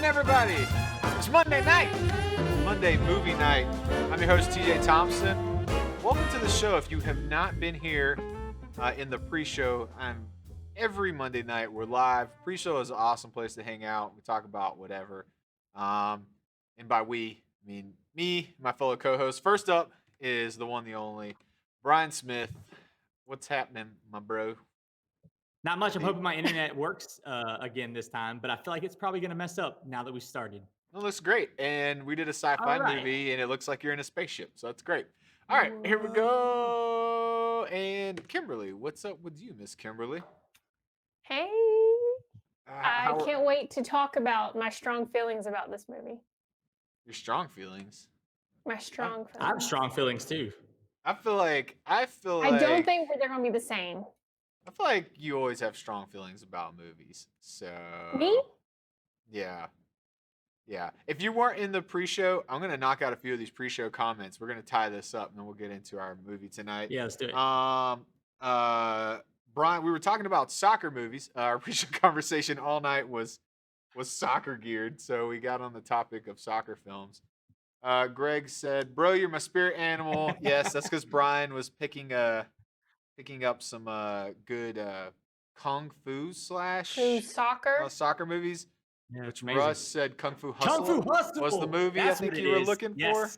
everybody. It's Monday night, Monday movie night. I'm your host, TJ Thompson. Welcome to the show. If you have not been here in the pre-show, every Monday night we're live. Pre-show is an awesome place to hang out. We talk about whatever. And by we, I mean me, my fellow co-host. First up is the one, the only, Brian Smith. What's happening, my bro? Not much. I'm hoping my internet works again this time, but I feel like it's probably going to mess up now that we started. It looks great. And we did a sci-fi movie, and it looks like you're in a spaceship, so that's great. All right, here we go. And Kimberly, what's up with you, Miss Kimberly? Hey. I can't wait to talk about my strong feelings about this movie. Your strong feelings? My strong feelings. I have strong feelings, too. I feel like I don't think they're going to be the same. I feel like you always have strong feelings about movies. So me? Yeah. If you weren't in the pre-show, I'm gonna knock out a few of these pre-show comments. We're gonna tie this up, and then we'll get into our movie tonight. Yeah, let's do it. Brian, we were talking about soccer movies. Our pre-show conversation all night was soccer geared, so we got on the topic of soccer films. Greg said, "Bro, you're my spirit animal." Yes, that's because Brian was picking up some good kung fu soccer movies, yeah, which Russ said Kung Fu Hustle. Kung Fu Hustle was the movie I think you were looking for.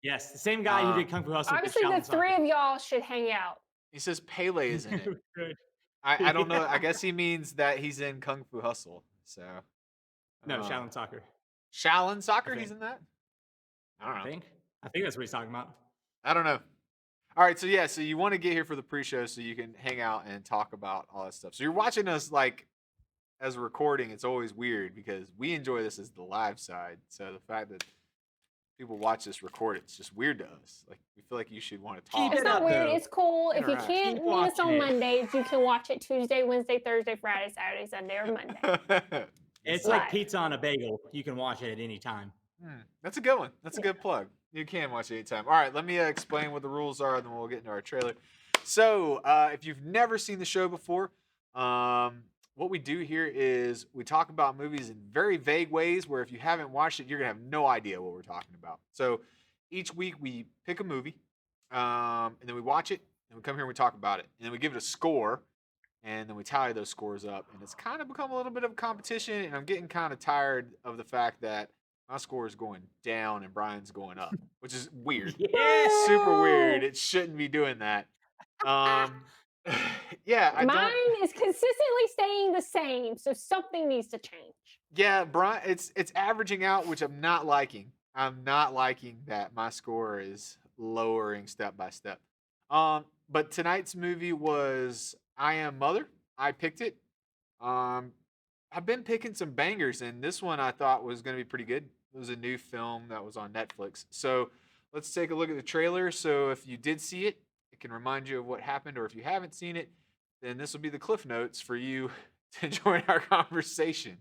Yes, the same guy who did Kung Fu Hustle. Obviously, the three of y'all should hang out. He says Pele is in it. Good. I don't know. I guess he means that he's in Kung Fu Hustle. So no, Shaolin Soccer. Shaolin Soccer, he's in that? I don't know. I think that's what he's talking about. I don't know. All right, so you want to get here for the pre-show so you can hang out and talk about all that stuff. So you're watching us like as a recording. It's always weird because we enjoy this as the live side. So the fact that people watch this recorded, it's just weird to us. Like we feel like you should want to talk. It's not weird. It's cool. If you can't meet us on Mondays, you can watch it Tuesday, Wednesday, Thursday, Friday, Saturday, Sunday, or Monday. It's like pizza on a bagel. You can watch it at any time. That's a good one. That's a good plug. You can watch it anytime. All right, let me explain what the rules are, and then we'll get into our trailer. So, if you've never seen the show before, what we do here is we talk about movies in very vague ways where if you haven't watched it, you're going to have no idea what we're talking about. So, each week we pick a movie, and then we watch it, and we come here and we talk about it. And then we give it a score, and then we tally those scores up. And it's kind of become a little bit of a competition, and I'm getting kind of tired of the fact that my score is going down and Brian's going up, which is weird. Yeah. Super weird. It shouldn't be doing that. Yeah. Mine is consistently staying the same, so something needs to change. Yeah, Brian, it's averaging out, which I'm not liking. I'm not liking that my score is lowering step by step. But tonight's movie was I Am Mother. I picked it. I've been picking some bangers, and this one I thought was going to be pretty good. It was a new film that was on Netflix. So let's take a look at the trailer. So if you did see it, it can remind you of what happened, or if you haven't seen it, then this will be the cliff notes for you to join our conversation.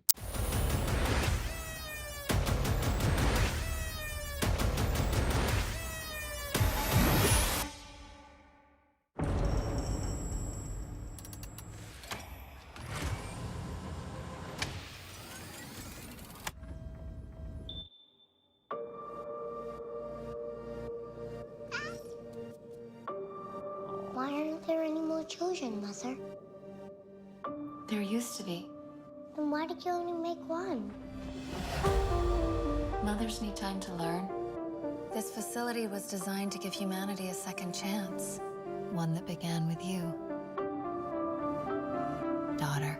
Why aren't there any more children, Mother? There used to be. Then why did you only make one? Mothers need time to learn. This facility was designed to give humanity a second chance. One that began with you. Daughter.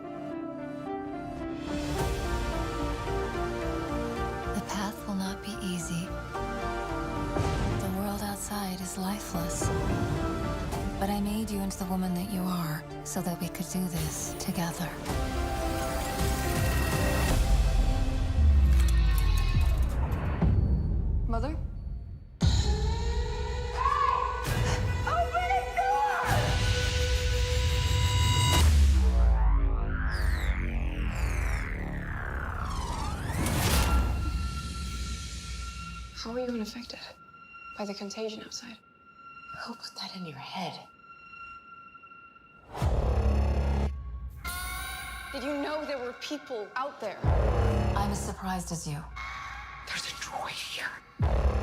The path will not be easy. The world outside is lifeless. But I made you into the woman that you are so that we could do this together. Mother? How are you unaffected by the contagion outside? Who put that in your head? Did you know there were people out there I'm as surprised as you. There's a droid here.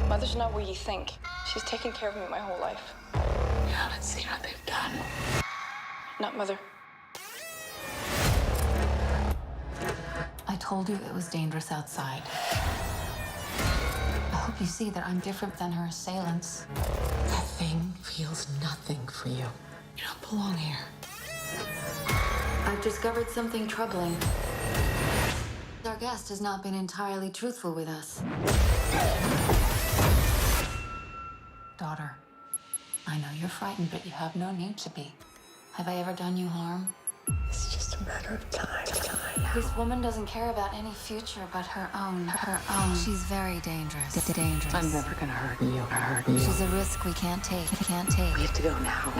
Mother's not what you think. She's taken care of me my whole life. You haven't seen what they've done. Not Mother. I told you it was dangerous outside. I hope you see that I'm different than her assailants. That thing feels nothing for you. You don't belong here. I've discovered something troubling. Our guest has not been entirely truthful with us. Daughter, I know you're frightened, but you have no need to be. Have I ever done you harm? It's just a matter of time. This woman doesn't care about any future but her own. She's very dangerous. Dangerous. I'm never gonna hurt you. She's a risk we can't take. We have to go now.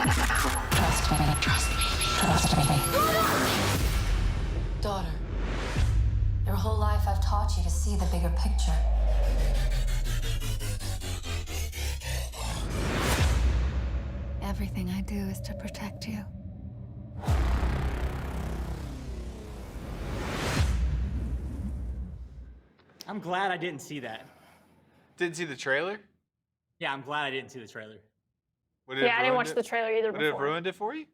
Trust me. Trust me. Trust me. Daughter, your whole life I've taught you to see the bigger picture. Everything I do is to protect you. I'm glad I didn't see that. Didn't see the trailer? Yeah, I'm glad I didn't see the trailer. Would it have Yeah, I didn't ruined watch it? the trailer either Would it have before. ruined it for you?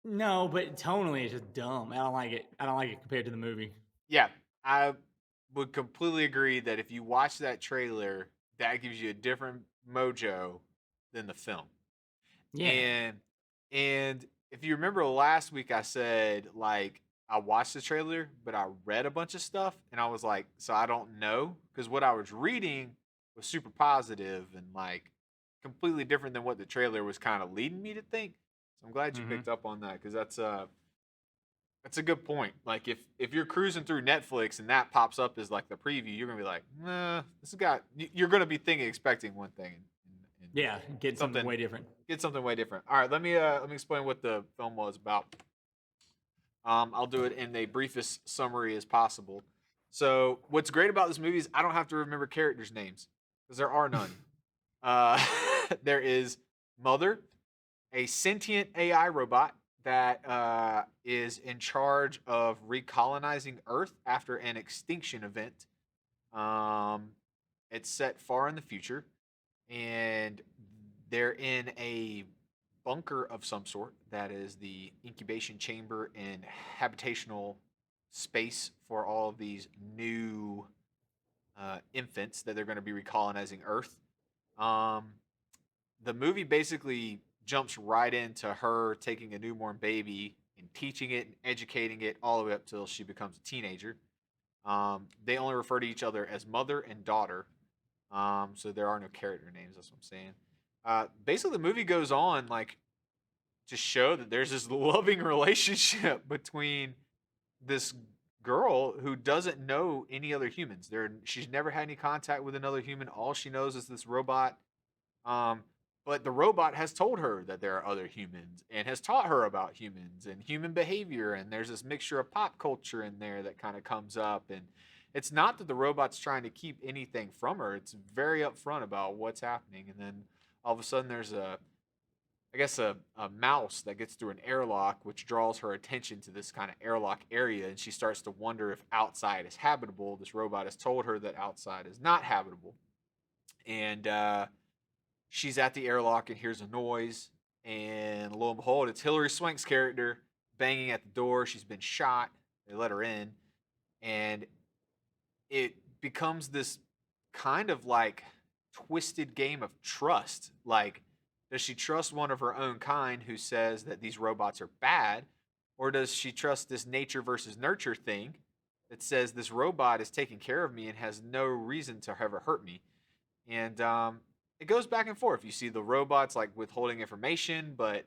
No, but tonally it's just dumb. I don't like it. I don't like it compared to the movie. Yeah, I would completely agree that if you watch that trailer, that gives you a different mojo than the film. Yeah. And if you remember last week, I said like I watched the trailer, but I read a bunch of stuff, and I was like, so I don't know, because what I was reading was super positive and like completely different than what the trailer was kind of leading me to think. So I'm glad you picked up on that, because that's a good point. Like if you're cruising through Netflix and that pops up as like the preview, you're gonna be like, nah, this has got. You're gonna be expecting one thing. And Yeah, get something way different. Get something way different. All right, let me explain what the film was about. I'll do it in the briefest summary as possible. So what's great about this movie is I don't have to remember characters' names because there are none. There is Mother, a sentient AI robot that is in charge of recolonizing Earth after an extinction event. It's set far in the future, and they're in a bunker of some sort that is the incubation chamber and habitational space for all of these new infants that they're going to be recolonizing Earth. The movie basically jumps right into her taking a newborn baby and teaching it and educating it all the way up till she becomes a teenager. They only refer to each other as mother and daughter. So there are no character names. That's what I'm saying. Basically, the movie goes on like to show that there's this loving relationship between this girl who doesn't know any other humans. She's never had any contact with another human. All she knows is this robot. But the robot has told her that there are other humans and has taught her about humans and human behavior. And there's this mixture of pop culture in there that kind of comes up. And it's not that the robot's trying to keep anything from her. It's very upfront about what's happening. And then all of a sudden there's a mouse that gets through an airlock, which draws her attention to this kind of airlock area. And she starts to wonder if outside is habitable. This robot has told her that outside is not habitable. And she's at the airlock and hears a noise. And lo and behold, it's Hilary Swank's character banging at the door. She's been shot. They let her in. And it becomes this kind of like twisted game of trust. Like, does she trust one of her own kind who says that these robots are bad? Or does she trust this nature versus nurture thing that says this robot is taking care of me and has no reason to ever hurt me? And it goes back and forth. You see the robots like withholding information, but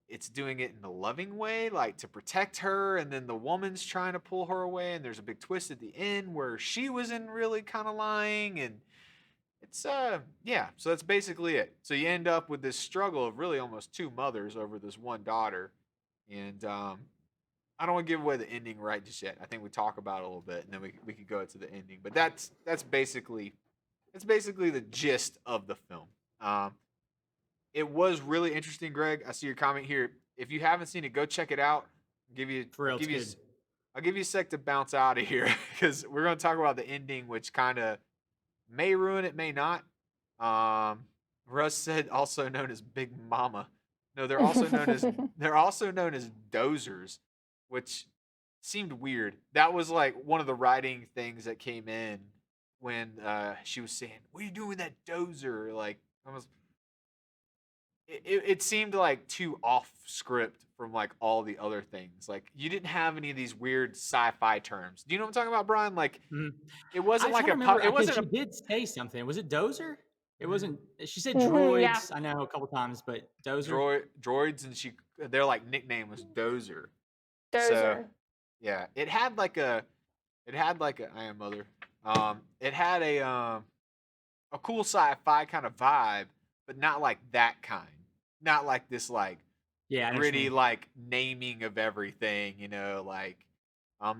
it's doing it in a loving way, like to protect her. And then the woman's trying to pull her away. And there's a big twist at the end where she was in really kind of lying. And it's yeah, so that's basically it. So you end up with this struggle of really almost two mothers over this one daughter. And I don't want to give away the ending right just yet. I think we talk about it a little bit and then we could go to the ending. But that's basically the gist of the film. It was really interesting, Greg. I see your comment here. If you haven't seen it, go check it out. I'll give you I'll give you a sec to bounce out of here because we're going to talk about the ending, which kind of may ruin it, may not. Russ said also known as Big Mama. No, they're also known as dozers, which seemed weird. That was like one of the writing things that came in when she was saying, "What are you doing with that dozer?" Like, it seemed like too off script from like all the other things. Like, you didn't have any of these weird sci-fi terms. Do you know what I'm talking about, Brian? Like, Mhm. it wasn't I'm like trying to remember. it wasn't She a did say something. Was it Dozer? It Mhm. wasn't. She said Yeah. droids. I know a couple times, but Dozer. droids, and their like nickname was Dozer. So Dozer. yeah, it had like a I am mother. It had a cool sci-fi kind of vibe, but not like that kind. Not like this like Yeah, I know what you gritty mean. like naming of everything, like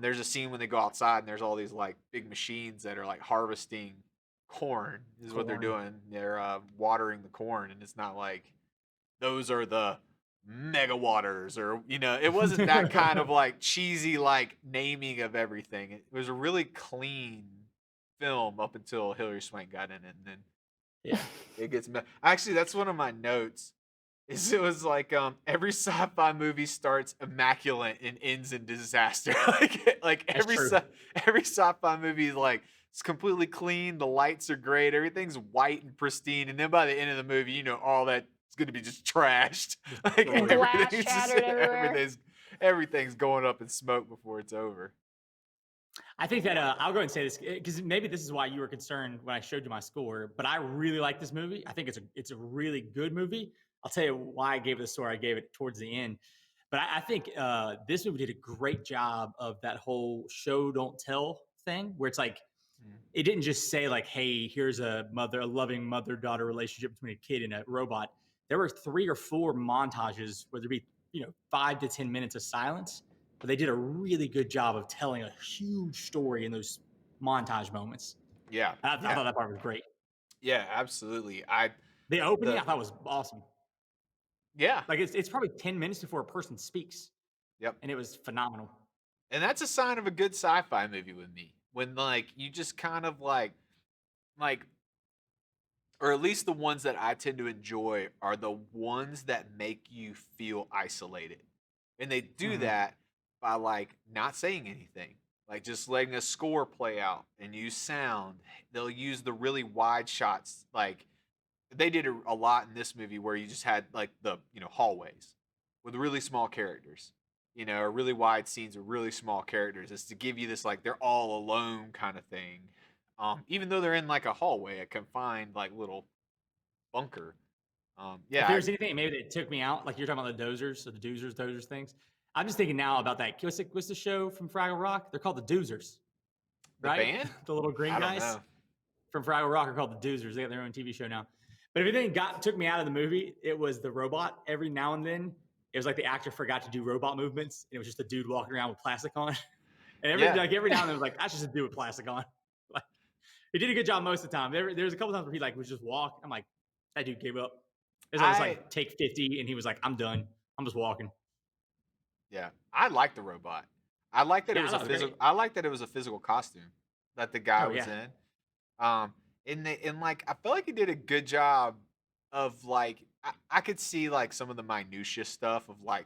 there's a scene when they go outside and there's all these like big machines that are like harvesting corn is what they're Corn. doing. They're watering the corn, and it's not like those are the megawaters, or it wasn't that kind of like cheesy like naming of everything. It was a really clean film up until Hilary Swank got in it, and then Yeah. it gets actually, that's one of my notes. It was like every sci-fi movie starts immaculate and ends in disaster. like That's true. every sci-fi movie is like it's completely clean, the lights are great, everything's white and pristine, and then by the end of the movie, all that is going to be just trashed. Like Destroyed. Glass shattered everywhere. everything's going up in smoke before it's over. I think that I'll go ahead and say this because maybe this is why you were concerned when I showed you my score. But I really like this movie. I think it's a really good movie. I'll tell you why I gave it the score I gave it towards the end. But I think this movie did a great job of that whole show don't tell thing, where it's like it didn't just say like, "Hey, here's a loving mother-daughter relationship between a kid and a robot." There were 3 or 4 montages where there'd be 5 to 10 minutes of silence, but they did a really good job of telling a huge story in those montage moments. Yeah, I thought that part was great. yeah, absolutely. The opening I thought was awesome. Yeah, Like it's probably 10 minutes before a person speaks. Yep. And it was phenomenal. And that's a sign of a good sci-fi movie with me. When like you just kind of like or at least the ones that I tend to enjoy are the ones that make you feel isolated. And they do Mhm. that by like not saying anything. Like just letting a score play out and use sound. They'll use the really wide shots. Like they did a lot in this movie where you just had like the hallways with really small characters, or really wide scenes with really small characters. It's to give you this like they're all alone kind of thing, even though they're in like a hallway, a confined like little bunker. If Yeah, there's anything maybe that took me out, like you're talking about the dozers or the dozers things, I'm just thinking now about that. What's the show from Fraggle Rock? They're called the Doozers, the right? band. The little green I don't guys know. from Fraggle Rock are called the Doozers. They got their own TV show now. But if anything took me out of the movie, it was the robot. Every now and then, it was like the actor forgot to do robot movements, and it was just a dude walking around with plastic on. And every now and then, it was like, that's just a dude with plastic on. Like, he did a good job most of the time. There's a couple times where he like was just walk. I'm like, that dude gave up. It was like take 50, and he was like, I'm done. I'm just walking. Yeah, I like the robot. I like that Yeah, it was I a thought it was physical. I like that it was a physical costume that the guy Oh, was yeah. in. And like I feel like he did a good job of like I could see like some of the minutia stuff of like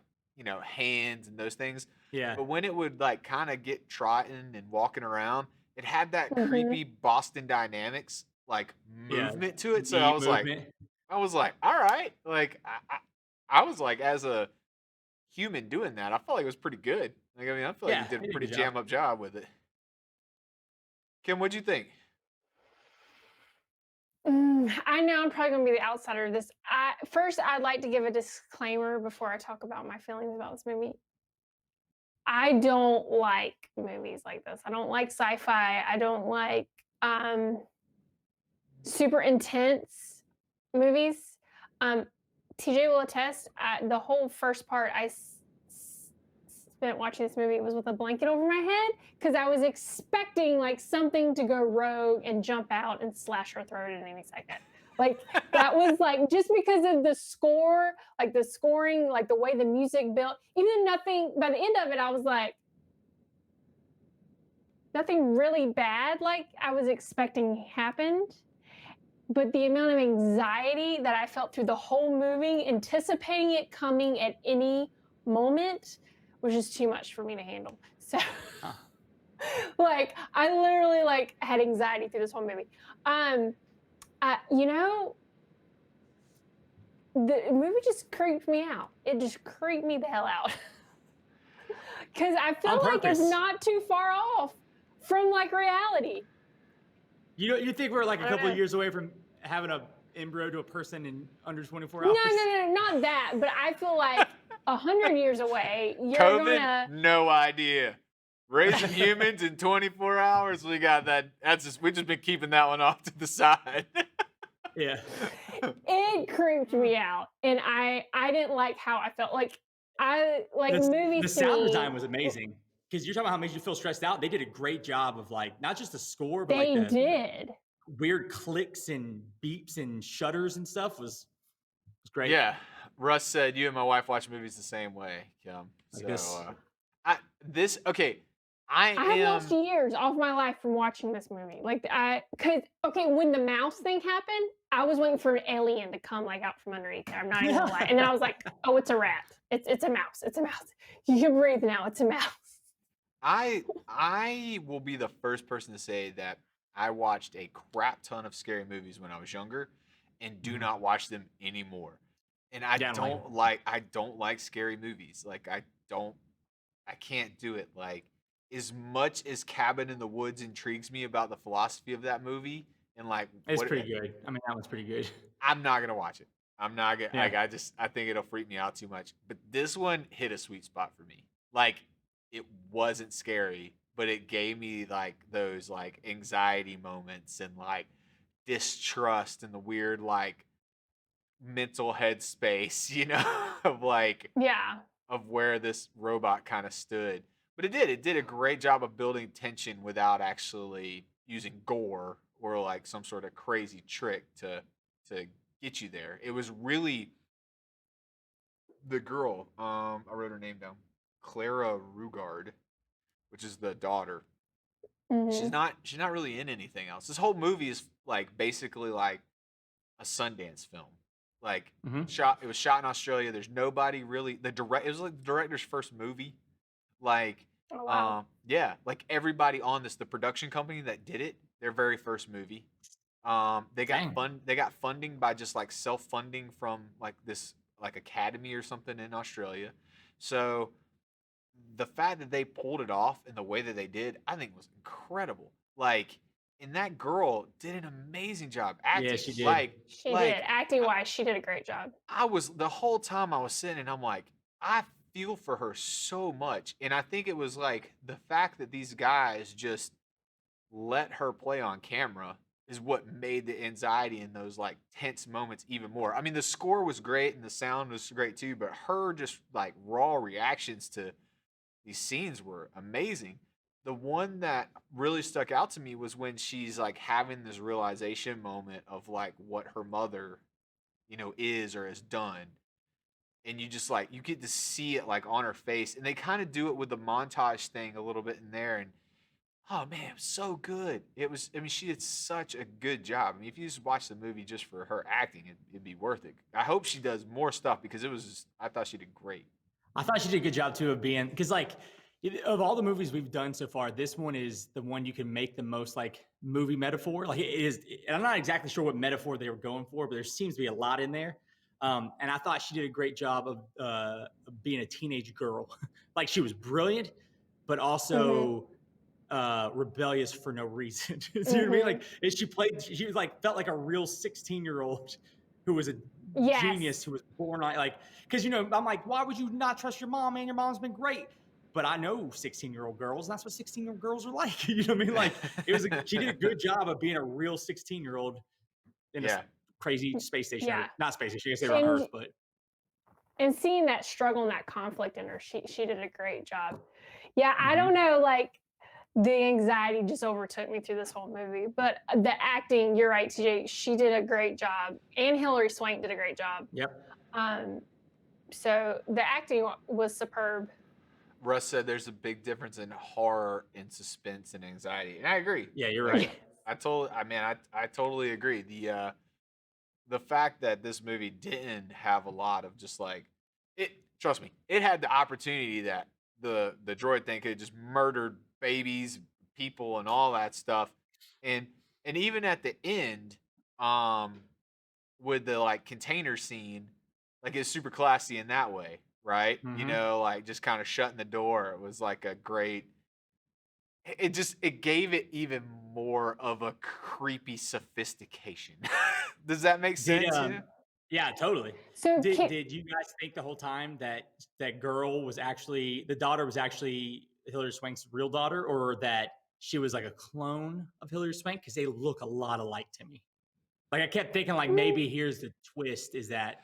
hands and those things. Yeah. But when it would like kind of get trotting and walking around, it had that Mhm. creepy Boston Dynamics like Yeah, movement to it. So knee movement. I was like, all right, like I was like as a human doing that, I felt like it was pretty good. Like I mean, I feel like Yeah, he did he a did a pretty good job. jam up job with it. Kim, what'd you think? I know I'm probably gonna be the outsider of this. First, I'd like to give a disclaimer before I talk about my feelings about this movie. I don't like movies like this. I don't like sci-fi. I don't like super intense movies. TJ will attest. The whole first part I spent watching this movie was with a blanket over my head because I was expecting like something to go rogue and jump out and slash her throat at any second. Like that was like just because of the score, like the scoring, like the way the music built. Even nothing by the end of it, I was like, nothing really bad like I was expecting happened. But the amount of anxiety that I felt through the whole movie, anticipating it coming at any moment, was just too much for me to handle. So, Huh. like, I literally like had anxiety through this whole movie. You know, the movie just creeped me out. It just creeped me the hell out. Because I feel On like it's purpose. not too far off from like reality. You think we're like I a don't couple of know. years away from having a embryo to a person in under 24 No, hours? not that. But I feel like 100 years away, you're COVID? gonna. No idea. Raising humans in 24 hours? We got that. We just been keeping that one off to the side. Yeah. It creeped me out, and I didn't like how I felt. Like movies. The to sound me, design was amazing because you're talking about how it makes you feel stressed out. They did a great job of like not just the score, but like They the did. weird clicks and beeps and shudders and stuff was great. Yeah. Russ said you and my wife watch movies the same way, Kim. Like So this. okay. I have lost years off my life from watching this movie. Like when the mouse thing happened, I was waiting for an alien to come like out from underneath there. I'm not even gonna lie. And then I was like, oh, it's a rat. It's a mouse. It's a mouse. You can breathe now. It's a mouse. I will be the first person to say that I watched a crap ton of scary movies when I was younger and do not watch them anymore. And I don't like scary movies. Like I can't do it. Like as much as Cabin in the Woods intrigues me about the philosophy of that movie and like It's pretty good. I mean, that one's pretty good. I'm not gonna watch it. I'm not gonna. Yeah. Like, I think it'll freak me out too much. But this one hit a sweet spot for me. Like, it wasn't scary, but it gave me like those like anxiety moments and like distrust and the weird like mental headspace, of like Yeah. of where this robot kind of stood. But it did a great job of building tension without actually using gore or like some sort of crazy trick to get you there. It was really the girl. I wrote her name down, Clara Rugard, which is the daughter. She's Mhm. not really in anything else. This whole movie is like basically like a Sundance film. Like it was shot in Australia. There's nobody really it was like the director's first movie. Like Oh, wow. yeah, like everybody on the production company that did it, their very first movie. They got Dang. they got funding by just like self-funding from like this like academy or something in Australia. So the fact that they pulled it off in the way that they did, I think was incredible. Like, and that girl did an amazing job acting. Yeah, she did. She did. Acting wise, she did a great job. I was the whole time I was sitting and I'm like, I feel for her so much. And I think it was like the fact that these guys just let her play on camera is what made the anxiety in those like tense moments even more. I mean, the score was great and the sound was great too, but her just like raw reactions to these scenes were amazing. The one that really stuck out to me was when she's like having this realization moment of like what her mother, is or has done. And you just like you get to see it like on her face. And they kind of do it with the montage thing a little bit in there. And oh man, it was so good. She did such a good job. I mean, if you just watch the movie just for her acting, it'd be worth it. I hope she does more stuff because I thought she did great. I thought she did a good job too of being because like of all the movies we've done so far, this one is the one you can make the most like movie metaphor. Like it is, and I'm not exactly sure what metaphor they were going for, but there seems to be a lot in there. And I thought she did a great job of being a teenage girl. Like she was brilliant, but also rebellious for no reason. You know what I mean? Like she was like felt like a real 16-year-old who was a genius who was born like because I'm like, why would you not trust your mom, man? Your mom's been great. But I know 16-year-old girls, and that's what 16-year-old girls are like. You know what I mean? Like she did a good job of being a real 16-year-old in a crazy space station. Yeah. Not space station, I guess they were on Earth, but and seeing that struggle and that conflict in her, she did a great job. Yeah, I don't know, like the anxiety just overtook me through this whole movie, but the acting, you're right, TJ, she did a great job, and Hilary Swank did a great job. Yep. So the acting was superb. Russ said there's a big difference in horror and suspense and anxiety, and I agree. Yeah, you're Like, right. I totally agree. The fact that this movie didn't have a lot of just like it. Trust me, it had the opportunity that the droid thing could have just murdered babies, people, and all that stuff, and and even at the end, um, with the like container scene, like it's super classy in that way, right? You Hmm. know, like just kind of shutting the door. It was like a great. It gave it even more of a creepy sophistication. Does that make Did sense? Yeah. Yeah, totally. So Did you guys think the whole time that that girl was actually the daughter was actually Hilary Swank's real daughter, or that she was like a clone of Hilary Swank? Because they look a lot alike to me. Like I kept thinking, like mm, maybe here's the twist: is that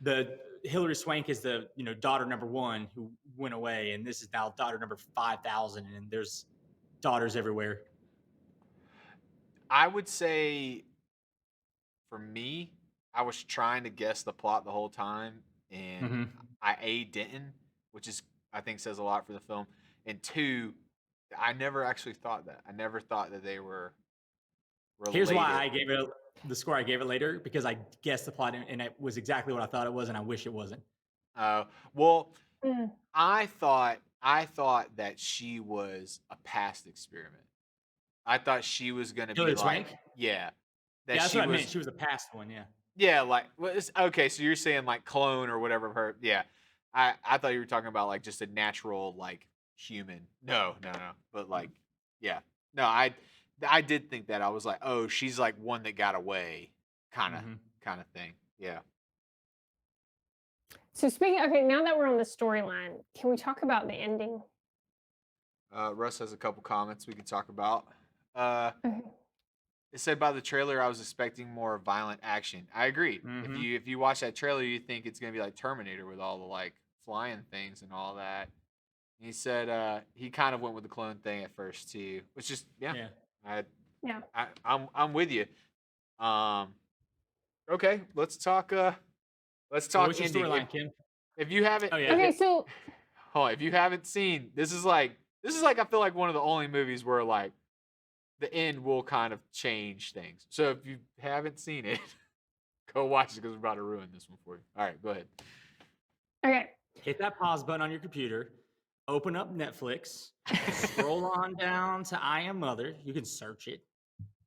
the Hilary Swank is the daughter number one who went away, and this is now daughter number 5,000, and there's daughters everywhere. I would say for me, I was trying to guess the plot the whole time, and Hmm. I didn't, which is I think says a lot for the film. And two, I never actually thought that. I never thought that they were Here's why related. I gave it the score I gave it later, because I guessed the plot and it was exactly what I thought it was, and I wish it wasn't. Well, mm. I thought that she was a past experiment. I thought she was gonna be Hilary like, Swank? yeah, that Yeah, that's she what I meant. was, She was the past one, yeah. yeah, like, well, okay. So you're saying like clone or whatever of her, yeah. I thought you were talking about like just a natural like human. No, no, no. But like, yeah, no. I did think that. I was like, oh, she's like one that got away, kind of, Hmm. kind of thing. Yeah. So speaking, okay, now that we're on the storyline, can we talk about the ending? Russ has a couple comments we can talk about. Uh, Okay. It said by the trailer I was expecting more violent action. I agree. Hmm. If you watch that trailer, you think it's gonna be like Terminator with all the like flying things and all that. And he said he kind of went with the clone thing at first too, which is yeah. Yeah. I, Yeah. I'm with you. Um, okay, let's Well, talk what's your ending. storyline, Kim? If you haven't Oh, yeah. Okay, so hold on, if you haven't seen this is like I feel like one of the only movies where like the end will kind of change things. So if you haven't seen it, go watch it because we're about to ruin this one for you. All right, go ahead. okay. Hit that pause button on your computer, open up Netflix, scroll on down to I Am Mother. You can search it,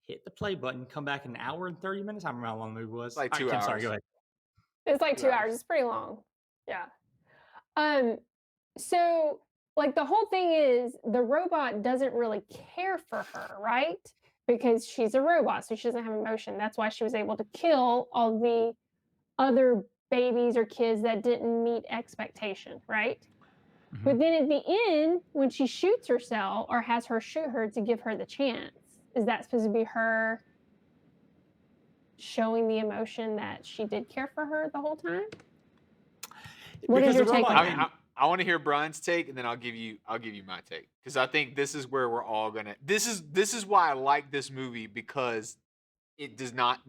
hit the play button, come back in an hour and 30 minutes. I don't remember how long the movie was. Like All right, two Kim, sorry, hours. go ahead. It's like 2 2 hours. hours. It's pretty long. Yeah. Um, so like the whole thing is the robot doesn't really care for her, right? Because she's a robot, so she doesn't have emotion. That's why she was able to kill all the other babies or kids that didn't meet expectation, right? Mhm. But then at the end, when she shoots herself or has her shoot her to give her the chance, is that supposed to be her showing the emotion that she did care for her the whole time? What is Because your the take robot, on that? I want to hear Brian's take, and then I'll give you my take because I think this is where we're all gonna. This is why I like this movie because it does not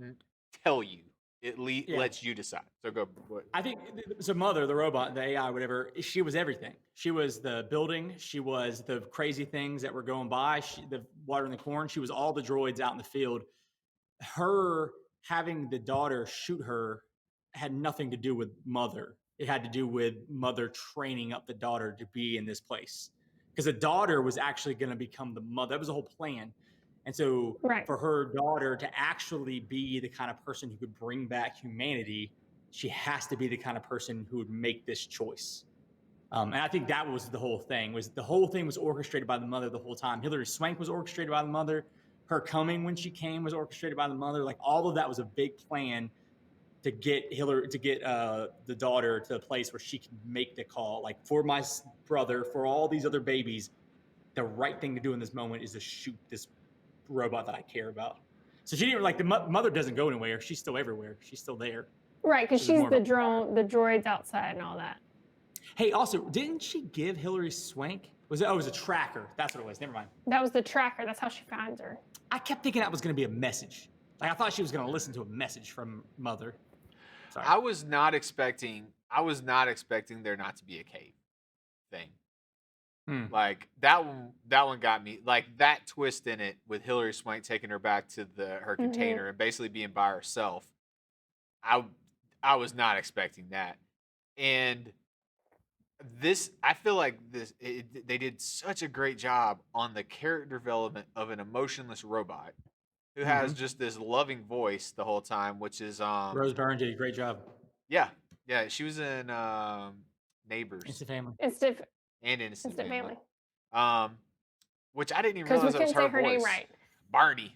tell you. It yeah. lets you decide. So go. What? I think so. Mother, the robot, the AI, whatever, she was everything. She was the building. She was the crazy things that were going by. The water in the corn. She was all the droids out in the field. Her having the daughter shoot her had nothing to do with Mother. It had to do with Mother training up the daughter to be in this place. Because the daughter was actually going to become the mother. That was the whole plan. And so Right. for her daughter to actually be the kind of person who could bring back humanity, she has to be the kind of person who would make this choice. And I think that was the whole thing. Was the whole thing was orchestrated by the mother the whole time. Hilary Swank was orchestrated by the mother. Her coming when she came was orchestrated by the mother. Like all of that was a big plan to get Hillary to get the daughter to a place where she can make the call. Like for my brother, for all these other babies, the right thing to do in this moment is to shoot this robot that I care about. So she didn't like the mother doesn't go anywhere. She's still everywhere. She's still there. Right, because This is she's more of the a drone, the droids outside and all that. Hey, also, didn't she give Hillary Swank? Was it? Oh, it was a tracker. That's what it was. Never mind. That was the tracker. That's how she finds her. I kept thinking that was going to be a message. Like I thought she was going to listen to a message from Mother. Sorry. I was not expecting there not to be a cave thing. Hmm. Like that one got me. Like that twist in it with Hillary Swank taking her back to her Hmm. container and basically being by herself. I I was not expecting that. And I feel like they did such a great job on the character development of an emotionless robot who Mm-hmm. has just this loving voice the whole time, which is Rose Byrne did a great job. yeah, yeah, she was in Neighbors Instant Family. and Innocent Instant Family. Family. Um which I didn't even Because we realize that was couldn't her say her name voice. right. Barney.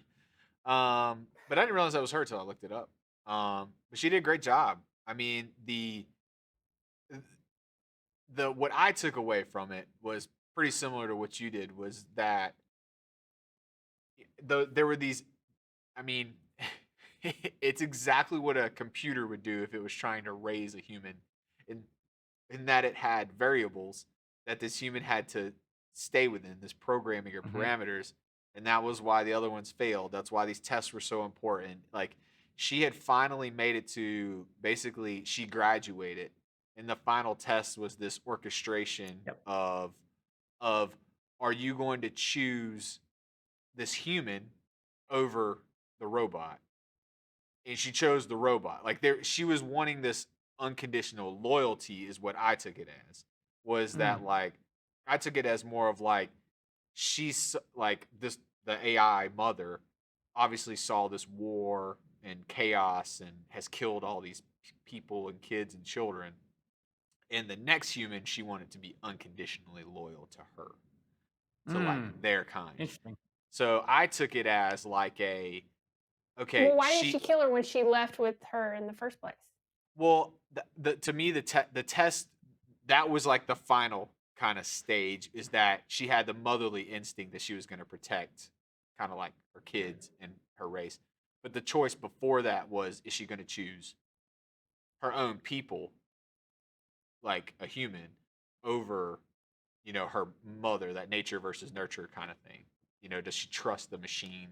But I didn't realize that was her till I looked it up. But she did a great job. I mean, the what I took away from it was pretty similar to what you did, was that there were these, I mean, it's exactly what a computer would do if it was trying to raise a human, in in that it had variables that this human had to stay within, this programming or Mm-hmm. parameters, and that was why the other ones failed. That's why these tests were so important. Like, she had finally made it to, basically she graduated, and the final test was this orchestration Yep. of are you going to choose this human over the robot? And she chose the robot. Like, she was wanting this unconditional loyalty, is what I took it as. Was Mm. that, like, I took it as more of like, she's like this, the AI mother obviously saw this war and chaos and has killed all these people and kids and children. And the next human, she wanted to be unconditionally loyal to her, to like Mm. their kind. Interesting. So I took it as like okay, Well, why didn't she kill her when she left with her in the first place? well, to me, the test, that was like the final kind of stage, is that she had the motherly instinct that she was going to protect, kind of like her kids and her race. But the choice before that was, is she going to choose her own people, like a human, over, her mother, that nature versus nurture kind of thing? Does she trust the machine?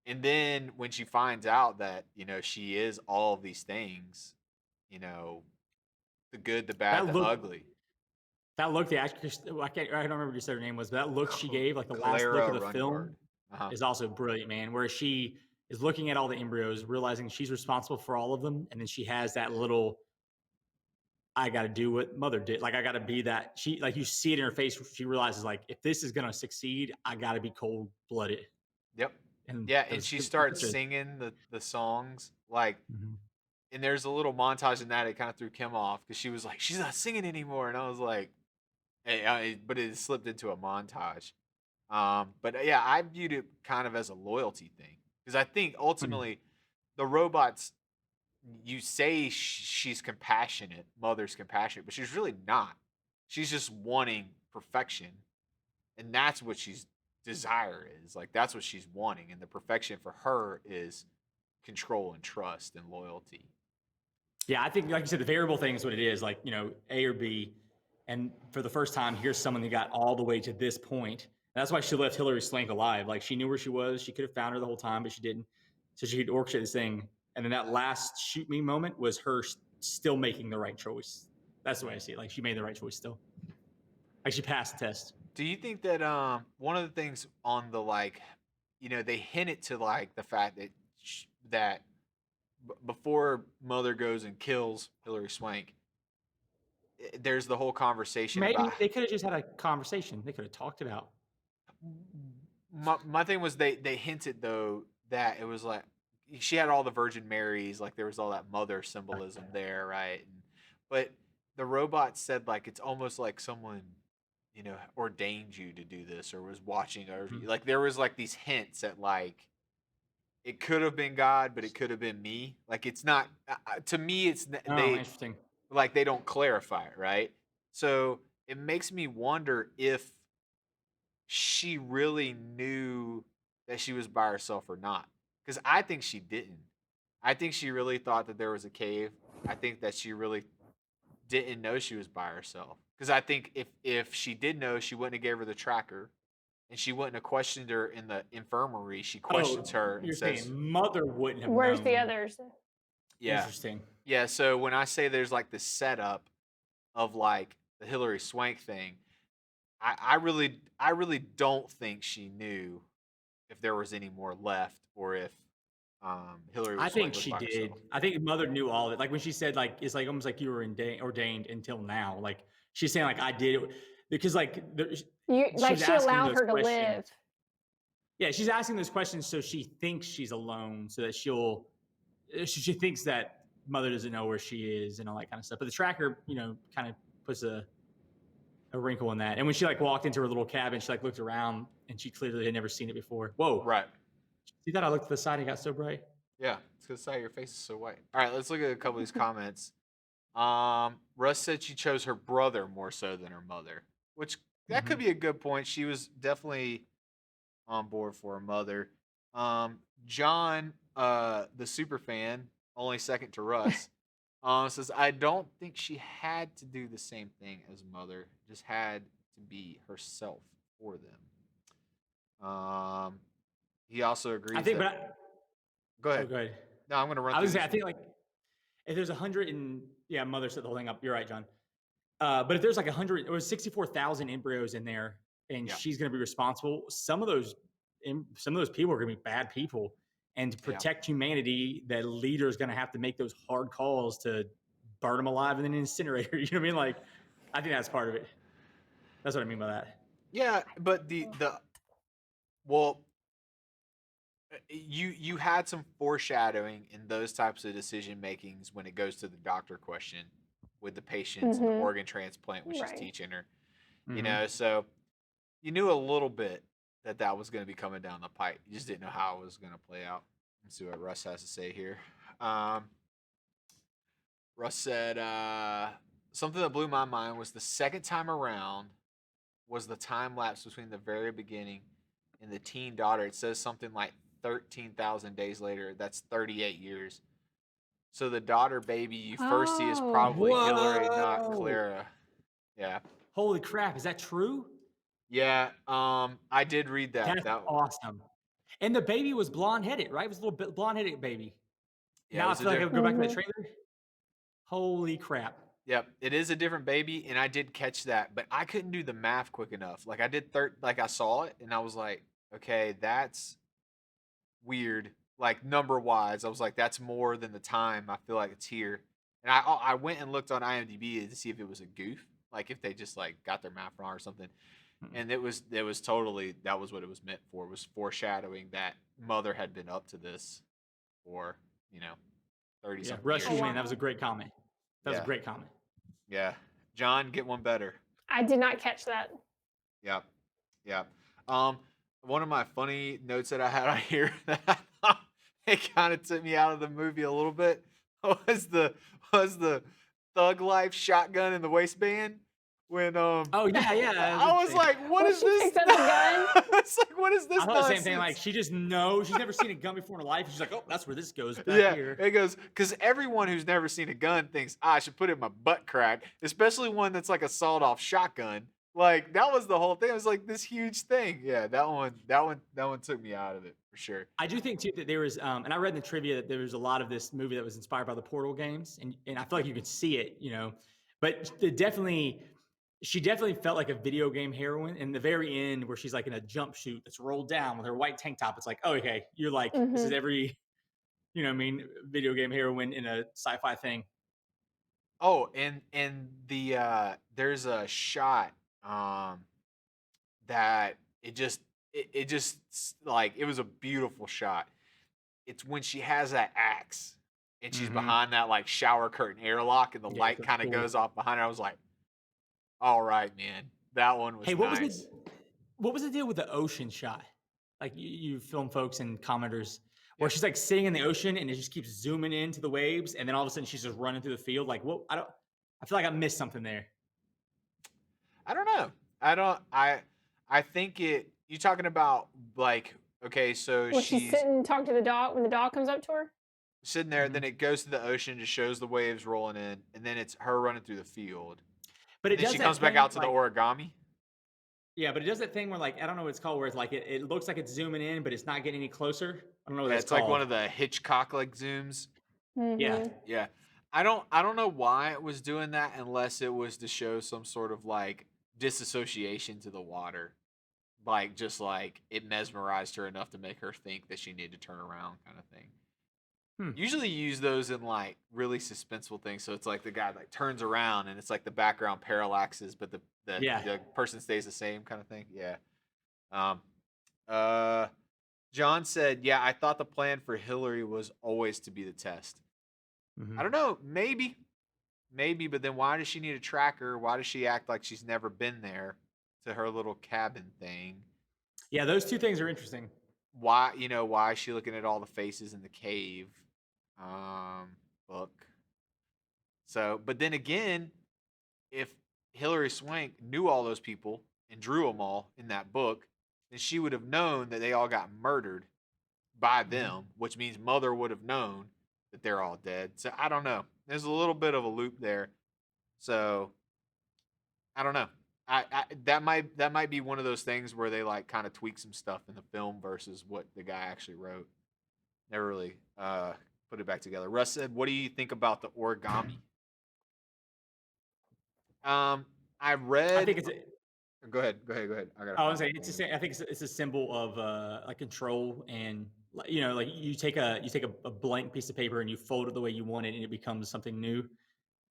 And then when she finds out that, she is all of these things, you know, the good, the bad, That the look, ugly. the actress, I don't remember what you said her name was, but that look she gave, like the last look Clara of the Rungard. film, is also brilliant, man. Where she is looking at all the embryos, realizing she's responsible for all of them, and then she has that little, I got to do what mother did. Like, I got to be that. She, like, you see it in her face. She realizes, like, if this is gonna succeed, I got to be cold blooded. Yep. And Yeah, that and was she good. starts singing the songs, like, Mhm. and there's a little montage in that. It kind of threw Kim off because she was like, she's not singing anymore, and I was like, hey, but it slipped into a montage. But yeah, I viewed it kind of as a loyalty thing, because I think Mm. ultimately the robots, you say she's compassionate, mother's compassionate, but she's really not. She's just wanting perfection, and that's what she's desire is. Like, that's what she's wanting, and the perfection for her is control and trust and loyalty. Yeah, I think, like you said, the variable thing is what it is. Like, A or B, and for the first time, here's someone that got all the way to this point. And that's why she left Hillary Swank alive. Like, she knew where she was. She could have found her the whole time, but she didn't. So she could orchestrate this thing. And then that last shoot me moment was her still making the right choice. That's the way I see it. Like, she made the right choice still. Like, she passed the test. Do you think that one of the things on the, like, they hinted to, like, the fact that before Mother goes and kills Hillary Swank, there's the whole conversation about, Maybe they could have just had a conversation. They could have talked it out. my thing was, they hinted though that it was like she had all the Virgin Marys, like there was all that mother symbolism there, right? But the robot said, like, it's almost like someone, ordained you to do this or was watching over you. Mhm. Like, there was like these hints at, like, it could have been God, but it could have been me. Like, it's not, to me, Oh, interesting. like, they don't clarify it, right? So it makes me wonder if she really knew that she was by herself or not. Because I think she didn't. I think she really thought that there was a cave. I think that she really didn't know she was by herself. Because I think if she did know, she wouldn't have gave her the tracker, and she wouldn't have questioned her in the infirmary. She questions Oh, her and you're saying says, mother wouldn't have Where's the known. others? "Yeah, Interesting. yeah." So when I say there's like the setup of, like, the Hillary Swank thing, I really don't think she knew if there was any more left or if Hillary I was like think lived she by did. herself. I think mother knew all of it. Like when she said, like, it's like almost like you were ordained until now. Like she's saying, like, I did it because like she Like was she asking allowed those her to live. questions. Yeah, she's asking those questions so she thinks she's alone, so that she thinks that mother doesn't know where she is and all that kind of stuff. But the tracker, kind of puts a wrinkle in that. And when she like walked into her little cabin, she like looked around and she clearly had never seen it before. Whoa! Right. See that? I looked to the side and it got so bright. Yeah. It's because your face is so white. All right. Let's look at a couple of these comments. Russ said she chose her brother more so than her mother, which that could be a good point. She was definitely on board for her mother. John, the super fan, only second to Russ, says I don't think she had to do the same thing as mother, just had to be herself for them. He also I agrees think, that. but Go oh, ahead. go ahead. No, I'm gonna run I through was gonna say, this. I think like if there's 100 and yeah, mother set the whole thing up. You're right, John. But if there's like 100 or 64,000 embryos in there, and Yeah. she's going to be responsible, some of those people are going to be bad people. And to protect humanity, that leader is going to have to make those hard calls to burn them alive in an incinerator. You know what I mean? Like, I think that's part of it. That's what I mean by that. Yeah, but well, you had some foreshadowing in those types of decision makings when it goes to the doctor question with the patients and the organ transplant when she's teaching her. You know, so you knew a little bit that was going to be coming down the pipe. You just didn't know how it was going to play out. Let's see what Russ has to say here. Russ said something that blew my mind was the second time around was the time lapse between the very beginning and the teen daughter. It says something like 13,000 days later. That's 38 years. So the daughter baby you first see is probably Hillary, not Clara. Yeah. Holy crap! Is that true? Yeah. I did read that. That's that awesome. And the baby was blonde headed, right? It was a little bit blonde headed baby. Yeah, Now I feel like I would go back to that trailer. Holy crap! Yep, it is a different baby, and I did catch that, but I couldn't do the math quick enough. Like I did, like I saw it, and I was like, okay, that's weird. Like number wise, I was like, that's more than the time I feel like it's here. And I went and looked on IMDb to see if it was a goof, like if they just like got their math wrong or something. And it was totally, that was what it was meant for. It was foreshadowing that mother had been up to this for 30 something Rush, years. man, that was a great comment. That was a great comment. Yeah, John, get one better. I did not catch that. Yep. Yeah. One of my funny notes that I had on here that it kind of took me out of the movie a little bit was the Thug Life shotgun in the waistband. When oh yeah, I was like, what is this? Picked up the gun. It's like, what is this? I thought the same thing. Like she just knows she's never seen a gun before in her life. She's like, oh, that's where this goes back here. It goes because everyone who's never seen a gun thinks I should put it in my butt crack, especially one that's like a sawed-off shotgun. Like that was the whole thing. It was like this huge thing. Yeah, that one took me out of it for sure. I do think too that there was, and I read in the trivia that there was a lot of this movie that was inspired by the Portal games, and I feel like you could see it, but she definitely felt like a video game heroine. In the very end, where she's like in a jumpsuit that's rolled down with her white tank top, it's like, oh, okay, you're like, this is every, video game heroine in a sci-fi thing. Oh, and the there's a shot that it just like it was a beautiful shot. It's when she has that axe and she's behind that like shower curtain airlock and the light kind of goes off behind her. I was like, all right, man, that one was nice. What was the deal with the ocean shot? Like you film folks and commenters where she's like sitting in the ocean and it just keeps zooming into the waves, and then all of a sudden she's just running through the field. Like, what? I feel like I missed something there. I don't know. I think you talking about like, okay, so she's sitting talking to the dog when the dog comes up to her. Sitting there, then it goes to the ocean, just shows the waves rolling in, and then it's her running through the field. But then she comes back out to the origami. Yeah, but it does that thing where like I don't know what it's called, where it's like it looks like it's zooming in, but it's not getting any closer. I don't know what that's called. It's like one of the Hitchcock like zooms. Yeah. I don't know why it was doing that unless it was to show some sort of like disassociation to the water, like just like it mesmerized her enough to make her think that she needed to turn around, kind of thing. Usually you use those in like really suspenseful things. So it's like the guy like turns around and it's like the background parallaxes, but the person stays the same, kind of thing. Yeah. Um, John said, "Yeah, I thought the plan for Hillary was always to be the test." I don't know, maybe, but then why does she need a tracker? Why does she act like she's never been there to her little cabin thing? Yeah, those two things are interesting. Why why is she looking at all the faces in the cave? Book. So, but then again, if Hillary Swank knew all those people and drew them all in that book, then she would have known that they all got murdered by them, which means Mother would have known that they're all dead. So I don't know. There's a little bit of a loop there. So I don't know. That might be one of those things where they like kind of tweak some stuff in the film versus what the guy actually wrote. Never really put it back together. Russ said, "What do you think about the origami?" I read. I think it's. Go ahead. I was saying I think it's a symbol of like control, and like you take a blank piece of paper and you fold it the way you want it, and it becomes something new.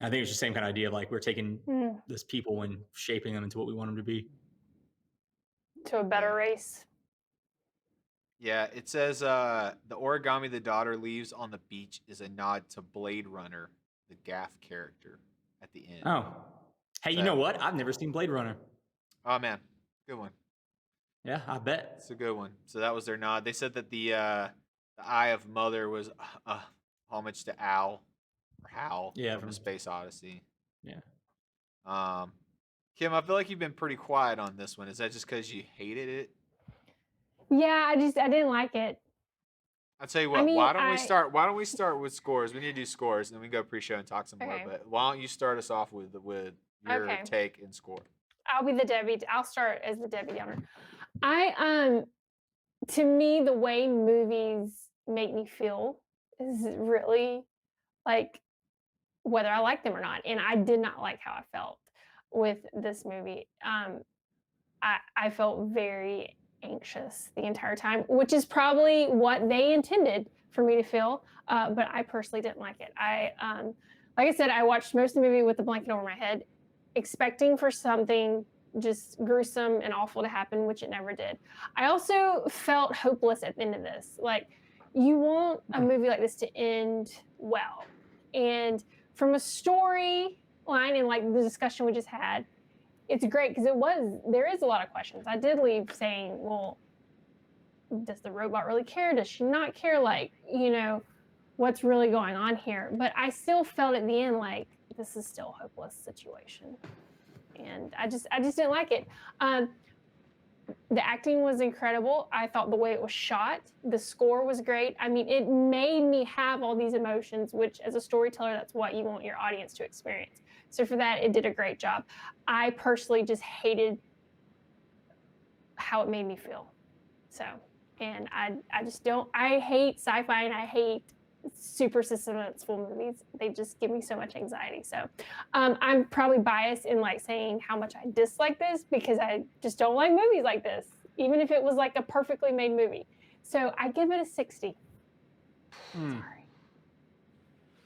I think it's the same kind of idea of like we're taking this people and shaping them into what we want them to be. To a better race. Yeah, it says the origami the daughter leaves on the beach is a nod to Blade Runner, the Gaff character at the end. Oh. Hey, you know what? I've never seen Blade Runner. Oh man, good one. Yeah, I bet. It's a good one. So that was their nod. They said that the Eye of Mother was a homage to Hal from the Space Odyssey. Yeah. Kim, I feel like you've been pretty quiet on this one. Is that just because you hated it? Yeah, I didn't like it. I'll tell you what. Why don't we start with scores? We need to do scores, and then we can go pre-show and talk some more. But why don't you start us off with your take and score? I'll be the Debbie. I'll start as the Debbie Downer. To me, the way movies make me feel is really like whether I like them or not. And I did not like how I felt with this movie. I felt very anxious the entire time, which is probably what they intended for me to feel. But I personally didn't like it. Like I said, I watched most of the movie with the blanket over my head, expecting for something just gruesome and awful to happen, which it never did. I also felt hopeless at the end of this. Like, you want a movie like this to end well. And from a story line and like the discussion we just had, it's great because there is a lot of questions. I did leave saying, well, does the robot really care? Does she not care? Like, what's really going on here? But I still felt at the end like this is still a hopeless situation. And I just didn't like it. The acting was incredible. I thought the way it was shot, the score was great. I mean, it made me have all these emotions, which as a storyteller, that's what you want your audience to experience. So for that, it did a great job. I personally just hated how it made me feel. So, and I hate sci-fi and I hate super suspenseful movies. They just give me so much anxiety. So I'm probably biased in like saying how much I dislike this because I just don't like movies like this, even if it was like a perfectly made movie. So I give it a 60. Sorry.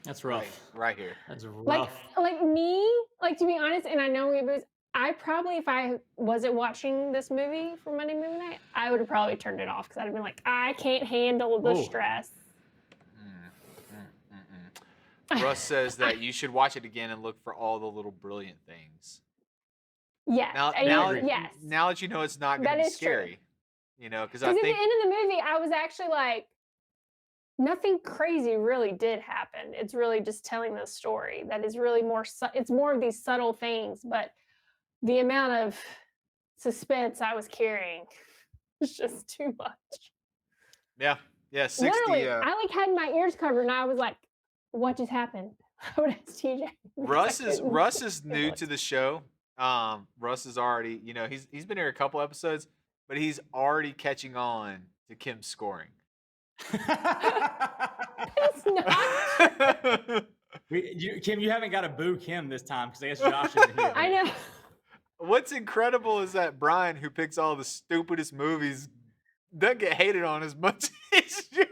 That's rough. Right here. That's rough. Like to be honest, and I know reviews, I probably, if I wasn't watching this movie for Monday Movie Night, I would have probably turned it off because I'd have been like, I can't handle the stress. Russ says that you should watch it again and look for all the little brilliant things. Yes. Now that you know it's not going to be scary, because at the end of the movie, I was actually like, nothing crazy really did happen. It's really just telling the story that is really it's more of these subtle things, but the amount of suspense I was carrying was just too much. Yeah, 60. Literally, I had my ears covered and I was like, what just happened? I would ask TJ. Russ is new to the show. Russ is already, he's been here a couple episodes, but he's already catching on to Kim's scoring. It's not. Kim, you haven't got to boo Kim this time because I guess Josh isn't here. I know. what's incredible is that Brian, who picks all the stupidest movies, doesn't get hated on as much as you.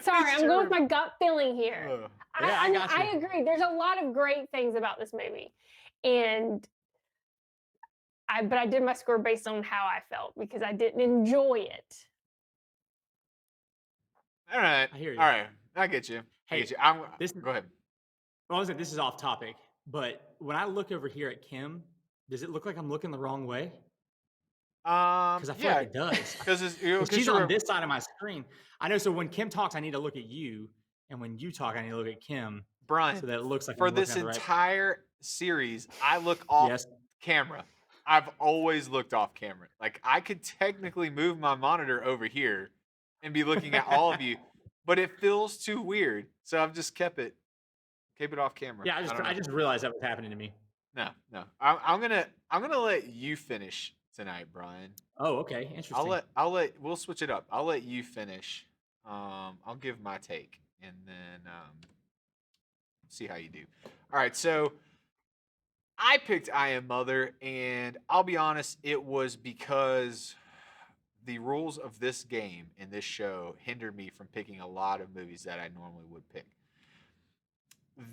Sorry, I'm going with my gut feeling here. Yeah, I got I you. agree. There's a lot of great things about this movie, and but I did my score based on how I felt because I didn't enjoy it. All right. I hear you. All right. I get you. I Hey, get you. this Go ahead. Well, I was like, this is off topic, but when I look over here at Kim, does it look like I'm looking the wrong way? Because I feel like Yeah, it does. because Because she's on this side of my screen. I know. So when Kim talks, I need to look at you, and when you talk, I need to look at Kim, Brian, so that it looks like for I'm this looking at the right. entire series, I look off Yes. camera. I've always looked off camera. Like I could technically move my monitor over here and be looking at all of you, but it feels too weird. So I've just kept it off camera. Yeah, don't I know. just realized that was happening to me. No. I'm gonna let you finish tonight, Brian. Oh, okay, interesting. We'll switch it up. I'll let you finish. I'll give my take and then see how you do. All right, so I picked I Am Mother, and I'll be honest, it was because the rules of this game and this show hindered me from picking a lot of movies that I normally would pick.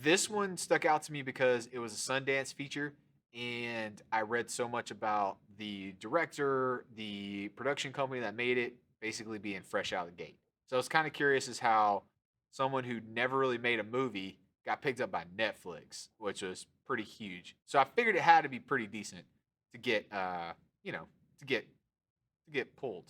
This one stuck out to me because it was a Sundance feature, and I read so much about the director, the production company that made it, basically being fresh out of the gate. So I was kind of curious as how someone who never really made a movie got picked up by Netflix, which was pretty huge. So I figured it had to be pretty decent to get, to get pulled.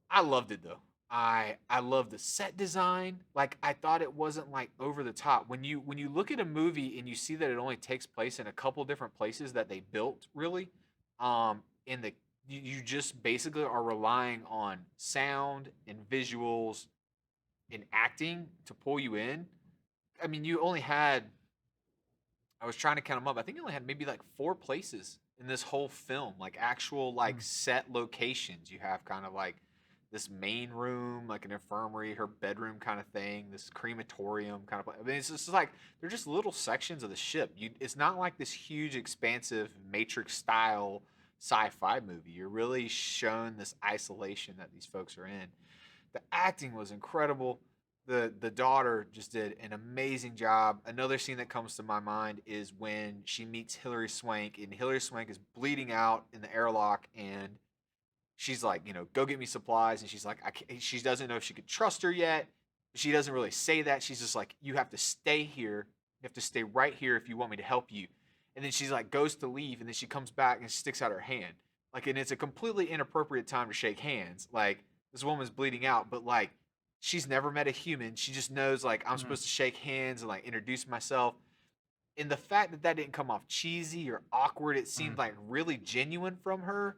I loved it though. I love the set design. Like I thought it wasn't like over the top. When you look at a movie and you see that it only takes place in a couple different places that they built really, in the you just basically are relying on sound and visuals and acting to pull you in. I mean, you only had I was trying to count them up. I think you only had maybe like 4 places in this whole film, like actual like set locations. You have kind of like this main room, like an infirmary, her bedroom kind of thing, this crematorium kind of place. I mean, it's just like they're just little sections of the ship. It's not like this huge, expansive Matrix style sci-fi movie. You're really shown this isolation that these folks are in. The acting was incredible. The daughter just did an amazing job. Another scene that comes to my mind is when she meets Hilary Swank, and Hilary Swank is bleeding out in the airlock, and she's like, go get me supplies, and she's like, she doesn't know if she could trust her yet. She doesn't really say that. She's just like, you have to stay here. You have to stay right here if you want me to help you. And then she's like, goes to leave, and then she comes back and sticks out her hand. Like, and it's a completely inappropriate time to shake hands. Like, this woman's bleeding out, but like, she's never met a human. She just knows like I'm supposed to shake hands and like introduce myself. And the fact that that didn't come off cheesy or awkward, it seemed like really genuine from her.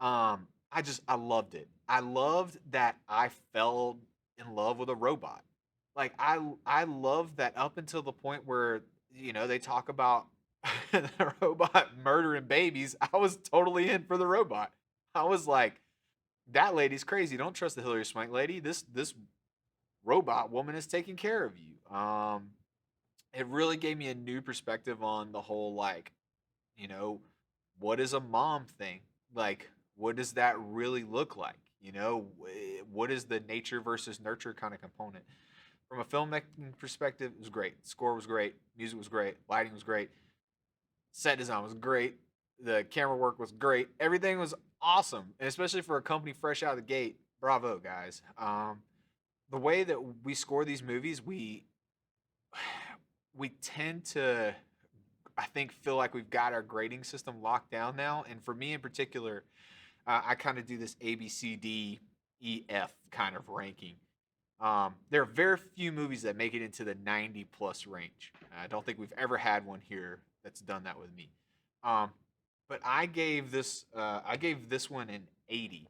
I loved it. I loved that I fell in love with a robot. Like I love that up until the point where they talk about the robot murdering babies. I was totally in for the robot. I was like, that lady's crazy. Don't trust the Hillary Swank lady. This robot woman is taking care of you. It really gave me a new perspective on the whole like, you know, what is a mom thing? Like, what does that really look like? What is the nature versus nurture kind of component? From a filmmaking perspective, it was great. Score was great. Music was great. Lighting was great. Set design was great. The camera work was great. Everything was awesome, and especially for a company fresh out of the gate. Bravo, guys. The way that we score these movies, we tend to, I think, feel like we've got our grading system locked down now. And for me in particular, I kind of do this A B C D E F kind of ranking. There are very few movies that make it into the 90 plus range. I don't think we've ever had one here that's done that with me. But I gave this one an 80.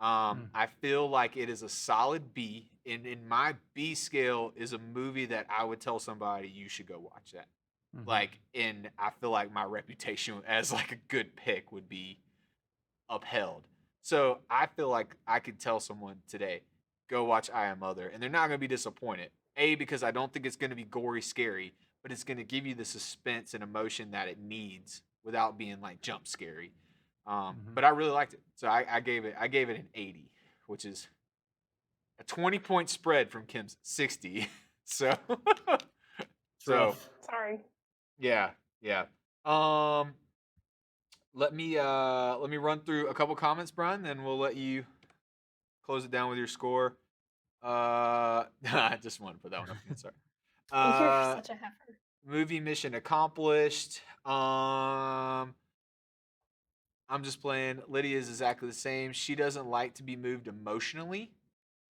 I feel like it is a solid B. In my B scale is a movie that I would tell somebody you should go watch that. Like, and I feel like my reputation as like a good pick would be upheld. So I feel like I could tell someone today, go watch I Am Mother, and they're not going to be disappointed. A, because I don't think it's going to be gory, scary, but it's going to give you the suspense and emotion that it needs without being like jump scary. But I really liked it, so I gave it an 80, which is a 20-point spread from Kim's 60. So, so Sorry. yeah. Um, let me run through a couple comments, Brian, then we'll let you close it down with your score. I just want to put that one up again. Sorry. You're such a heifer. Movie mission accomplished. I'm just playing. Lydia's exactly the same. She doesn't like to be moved emotionally.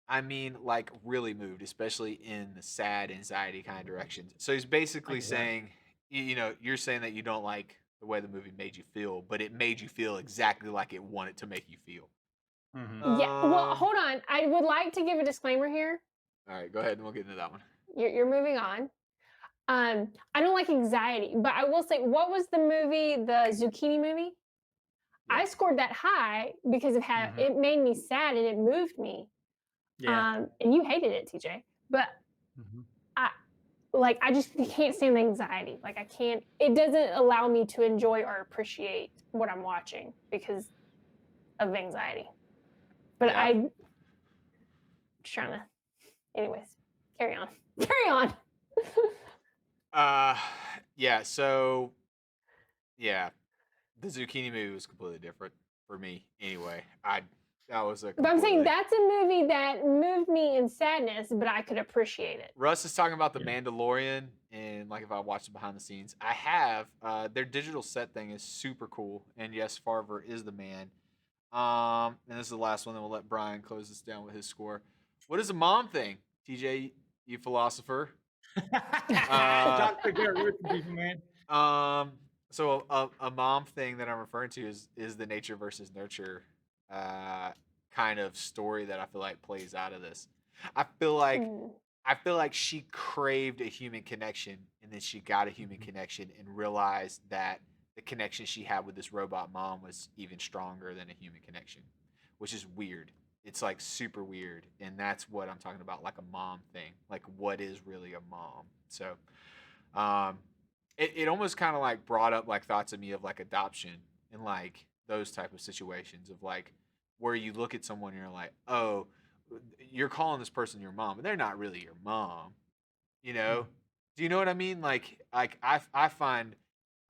I mean, like really moved, especially in the sad, anxiety kind of directions. So he's basically saying, you're saying that you don't like the way the movie made you feel, but it made you feel exactly like it wanted to make you feel. Yeah. Well, hold on. I would like to give a disclaimer here. All right, go ahead and we'll get into that one. You're moving on. I don't like anxiety, but I will say, what was the movie, the zucchini movie? Yeah. I scored that high because of how it made me sad and it moved me. Yeah. And you hated it, TJ. But I just can't stand the anxiety. Like I can't. It doesn't allow me to enjoy or appreciate what I'm watching because of anxiety. But I'm trying to. Anyways, carry on. Carry on. Yeah. So, yeah, the zucchini movie was completely different for me. Anyway, that was a. But I'm saying that's a movie that moved me in sadness, but I could appreciate it. Russ is talking about the Mandalorian, and like if I watched it behind the scenes, I have. Their digital set thing is super cool, and yes, Farver is the man. And this is the last one. Then we'll let Brian close this down with his score. What is a mom thing, TJ? You philosopher. So a mom thing that I'm referring to is the nature versus nurture kind of story that I feel like plays out of this. I feel like she craved a human connection, and then she got a human connection and realized that the connection she had with this robot mom was even stronger than a human connection, which is weird. It's like super weird, and that's what I'm talking about, like a mom thing. Like, what is really a mom? So, it almost kind of like brought up like thoughts of me of like adoption and like those type of situations of like where you look at someone and you're like, oh, you're calling this person your mom, but they're not really your mom. Do you know what I mean? Like I find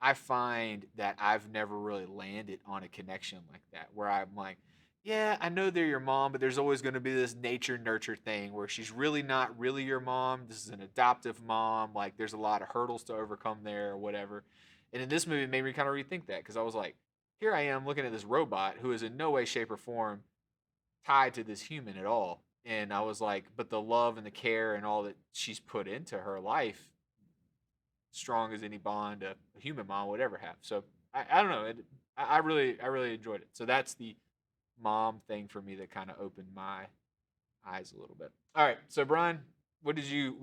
that I've never really landed on a connection like that where I'm like, yeah, I know they're your mom, but there's always going to be this nature nurture thing where she's really not really your mom. This is an adoptive mom. Like there's a lot of hurdles to overcome there or whatever. And in this movie, it made me kind of rethink that because I was like, here I am looking at this robot who is in no way, shape, or form tied to this human at all. And I was like, but the love and the care and all that she's put into her life, strong as any bond a human mom would ever have. So I don't know. I really enjoyed it. So that's the mom thing for me that kind of opened my eyes a little bit. All right, so Brian, we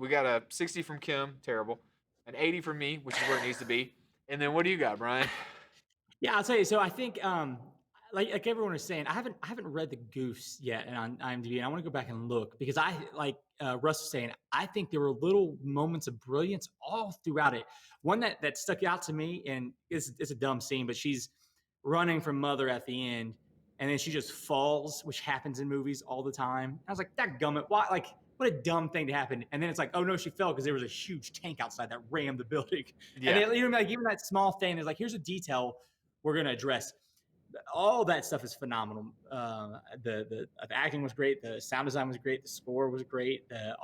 got a 60 from Kim, terrible, an 80 from me, which is where it needs to be, and then what do you got, Brian? Yeah, I'll tell you. So I think, like everyone was saying, I haven't read the Goofs yet on IMDb, and I want to go back and look because Russ was saying, I think there were little moments of brilliance all throughout it. One that stuck out to me, and it's a dumb scene, but she's running from Mother at the end, and then she just falls, which happens in movies all the time. I was like, that gummit, why? Like, what a dumb thing to happen. And then it's like, oh no, she fell because there was a huge tank outside that rammed the building. Yeah. And even that small thing is like, here's a detail we're going to address. All that stuff is phenomenal. The acting was great. The sound design was great. The score was great. The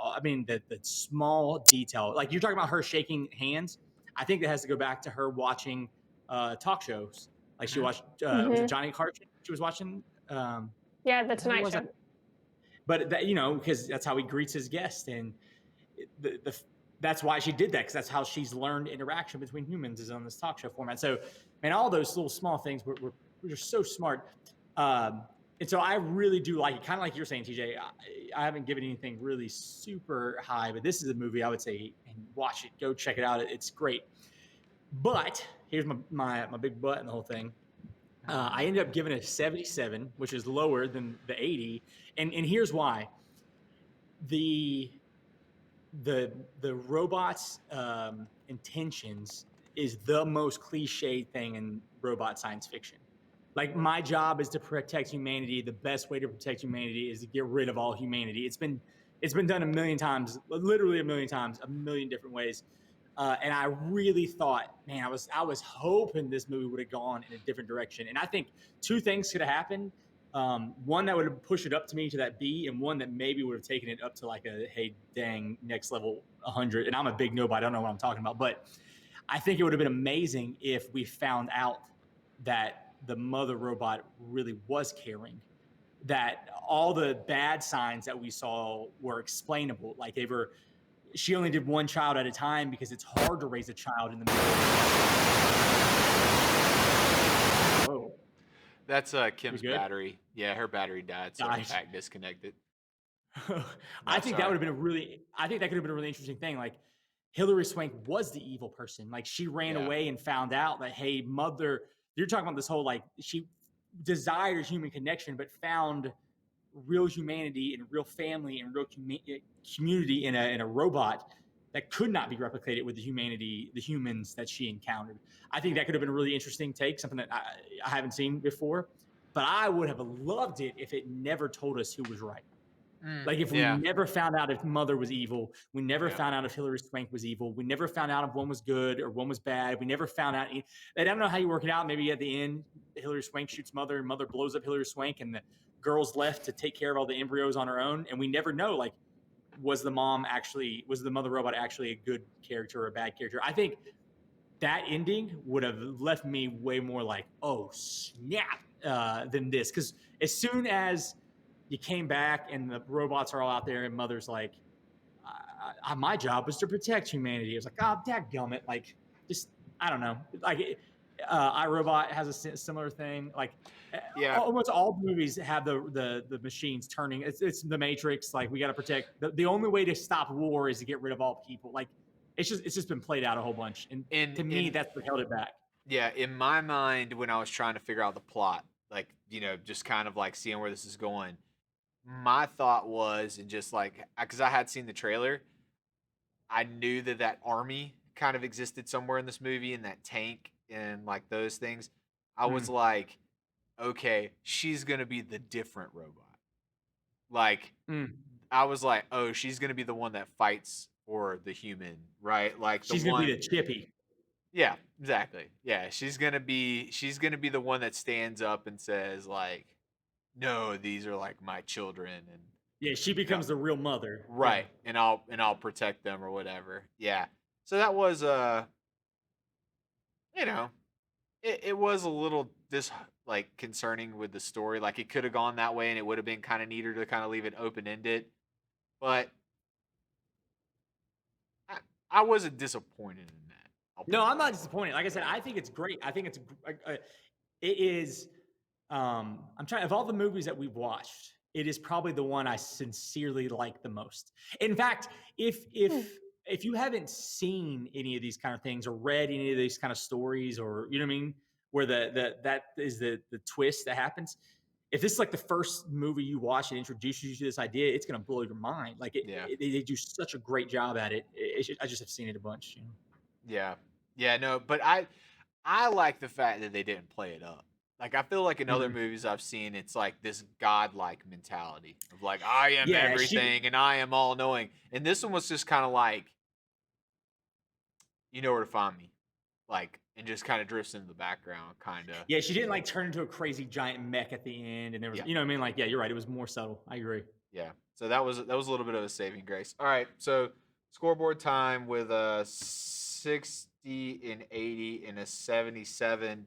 small detail, like you're talking about her shaking hands. I think that has to go back to her watching talk shows. Like she watched, was it Johnny Carson? She was watching. Yeah, the Tonight Show. But that, because that's how he greets his guests, and that's why she did that, because that's how she's learned interaction between humans is on this talk show format. So, man, all those little small things were just so smart. And so I really do like it. Kind of like you're saying, TJ, I haven't given anything really super high, but this is a movie I would say, and watch it, go check it out. It's great. But here's my big butt in the whole thing. I ended up giving it a 77, which is lower than the 80. And here's why. The the robot's intentions is the most cliched thing in robot science fiction. Like, my job is to protect humanity. The best way to protect humanity is to get rid of all humanity. It's been done a million times, literally a million times, a million different ways. And I really thought, man, I was hoping this movie would have gone in a different direction. And I think two things could have happened. One that would have pushed it up to me to that B, and one that maybe would have taken it up to like a hey dang next level 100. And I'm a big nobody, I don't know what I'm talking about, but I think it would have been amazing if we found out that the mother robot really was caring, that all the bad signs that we saw were explainable. Like she only did one child at a time because it's hard to raise a child in the middle. Whoa. That's Kim's battery. Yeah, her battery died, so her pack disconnected. I think that would have been I think that could have been a really interesting thing. Like, Hillary Swank was the evil person. Like, she ran away and found out that, hey, mother, you're talking about this whole, like, she desired human connection, but found real humanity and real family and real community in a robot that could not be replicated with the humans that she encountered. I think that could have been a really interesting take, something that I haven't seen before. But I would have loved it if it never told us who was right. Like, if we never found out if Mother was evil, we never found out if Hillary Swank was evil, we never found out if one was good or one was bad, we never found out. I don't know how you work it out. Maybe at the end, Hillary Swank shoots Mother, and Mother blows up Hillary Swank, and the girl's left to take care of all the embryos on her own, and we never know, like, was the mother robot actually a good character or a bad character? I think that ending would have left me way more like, oh snap, than this. Because as soon as you came back and the robots are all out there and Mother's like, my job was to protect humanity. It's like, oh, dadgummit. Like, just, I don't know. Like, iRobot has a similar thing. Like, almost all movies have the machines turning. It's the Matrix. Like, we got to protect. The only way to stop war is to get rid of all people. Like, it's just been played out a whole bunch. And to me, that's what held it back. Yeah, in my mind, when I was trying to figure out the plot, like, just kind of like seeing where this is going, my thought was, and just like, because I had seen the trailer, I knew that army kind of existed somewhere in this movie, and that tank and like those things. I was like, okay, she's gonna be the different robot. Like, I was like, oh, she's gonna be the one that fights for the human, right? Like, she's gonna be the chippy. Yeah, exactly. Yeah, she's gonna be the one that stands up and says, like, no, these are like my children, and yeah, she becomes the real mother, right? Yeah. And I'll protect them or whatever. Yeah. So that was it was a little like concerning with the story. Like, it could have gone that way, and it would have been kind of neater to kind of leave it open ended. But I wasn't disappointed in that. No, I'm not disappointed. Like I said, I think it's great. I think it is. I'm trying, of all the movies that we've watched, it is probably the one I sincerely like the most. In fact, if you haven't seen any of these kind of things or read any of these kind of stories, or you know what I mean, where that is the twist that happens. If this is like the first movie you watch and introduces you to this idea, it's gonna blow your mind. Like, they do such a great job at it. I just have seen it a bunch. Yeah, no, but I like the fact that they didn't play it up. Like, I feel like in other movies I've seen, it's like this godlike mentality of like, I am everything and I am all knowing. And this one was just kind of like, you know where to find me, like, and just kind of drifts into the background, kind of. Yeah, she didn't like turn into a crazy giant mech at the end, and there was, you know what I mean? Like, yeah, you're right. It was more subtle. I agree. Yeah, so that was a little bit of a saving grace. All right, so scoreboard time with a 60 and 80 and a 77.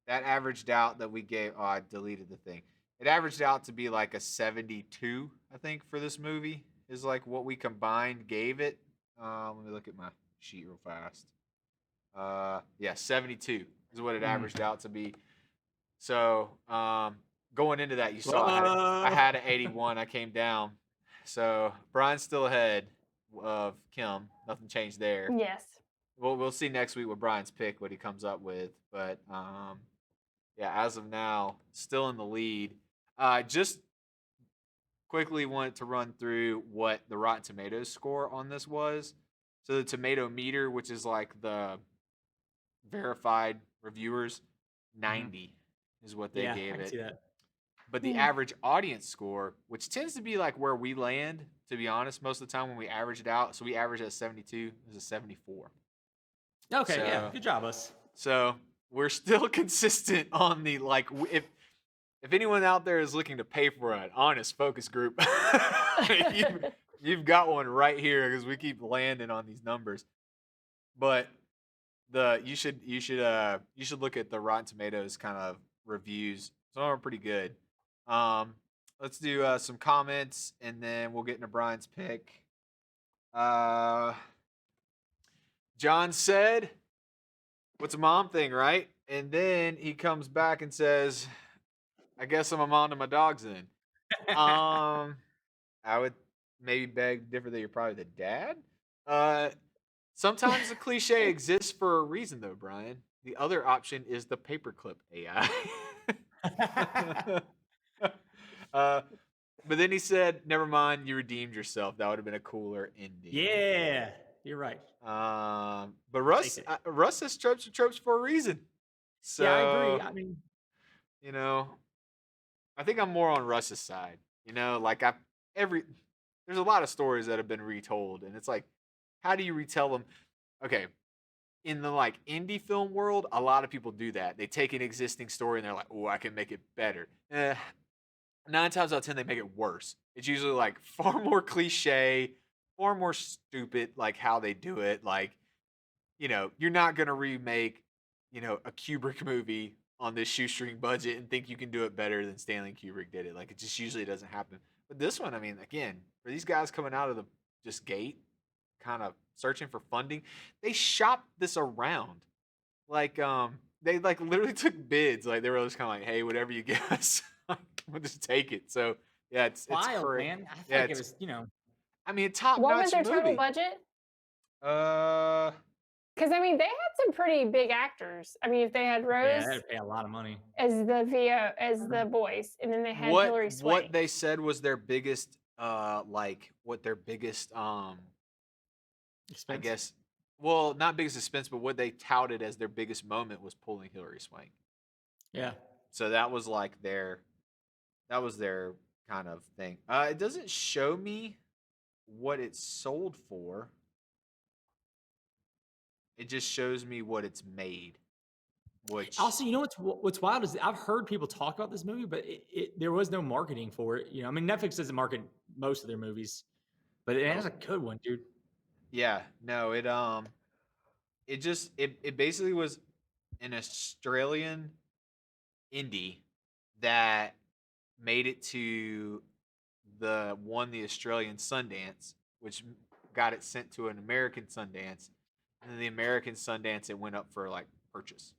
That averaged out that we gave. Oh, I deleted the thing. It averaged out to be like a 72, I think, for this movie is like what we combined gave it. Let me look at my sheet real fast. Yeah, 72 is what it averaged out to be. So going into that, you saw I had an 81. I came down. So Brian's still ahead of Kim. Nothing changed there. Yes. We'll see next week with Brian's pick, what he comes up with. But yeah, as of now, still in the lead. Just quickly wanted to run through what the Rotten Tomatoes score on this was. So the tomato meter, which is like the verified reviewers, 90 is what they Yeah, I gave can it. see that. But the average audience score, which tends to be like where we land, to be honest, most of the time when we average it out. So we average at 72, is a 74. Okay, yeah, So, good job, us. so we're still consistent on the like. If anyone out there is looking to pay for an honest focus group, you've got one right here because we keep landing on these numbers. But you should look at the Rotten Tomatoes kind of reviews. Some of them are pretty good. Let's do some comments and then we'll get into Brian's pick. John said, "What's a mom thing, right?" And then he comes back and says, "I guess I'm a mom to my dogs then." I would maybe beg to differ that you're probably the dad. Uh, Sometimes the cliche exists for a reason, though, Brian. The other option is the paperclip AI. But then he said, "Never mind, you redeemed yourself. That would have been a cooler ending." Yeah, you're right. But Take it. Russ says tropes are tropes for a reason. So Yeah, I agree. I mean, you know, I think I'm more on Russ's side. Like there's a lot of stories that have been retold, and it's like, how do you retell them? Okay, in the like indie film world, a lot of people do that. They take an existing story and they're like, "Oh, I can make it better." 9 times out of 10, they make it worse. It's usually like far more cliche, far more stupid, like how they do it. Like, you're not gonna remake, a Kubrick movie on this shoestring budget and think you can do it better than Stanley Kubrick did it. Like, it just usually doesn't happen. But this one, I mean, again, for these guys coming out of the just gate, kind of searching for funding, they shopped this around. Like, they like literally took bids. Like, they were just kind of like, "Hey, whatever you give us, we'll just take it." So yeah, it's wild, crazy. man. I feel Yeah, like it was, I mean, top What was notch their total movie. budget? Uh, Because I mean, they had some pretty big actors. I mean, if they had yeah, Rose that'd pay a lot of money. as the as the voice, and then they had what Hilary Swank. they said was their biggest what their biggest I Expense. guess, well, not biggest expense, but what they touted as their biggest moment was pulling Hilary Swank. Yeah. So that was like their kind of thing. It doesn't show me what it's sold for. It just shows me what it's made. Which Also, you know what's wild is I've heard people talk about this movie, but there was no marketing for it. I mean, Netflix doesn't market most of their movies, but it has a good one, dude. yeah, no, it basically was an Australian indie that made it to won the Australian Sundance, which got it sent to an American Sundance, and then the American Sundance it went up for like purchase,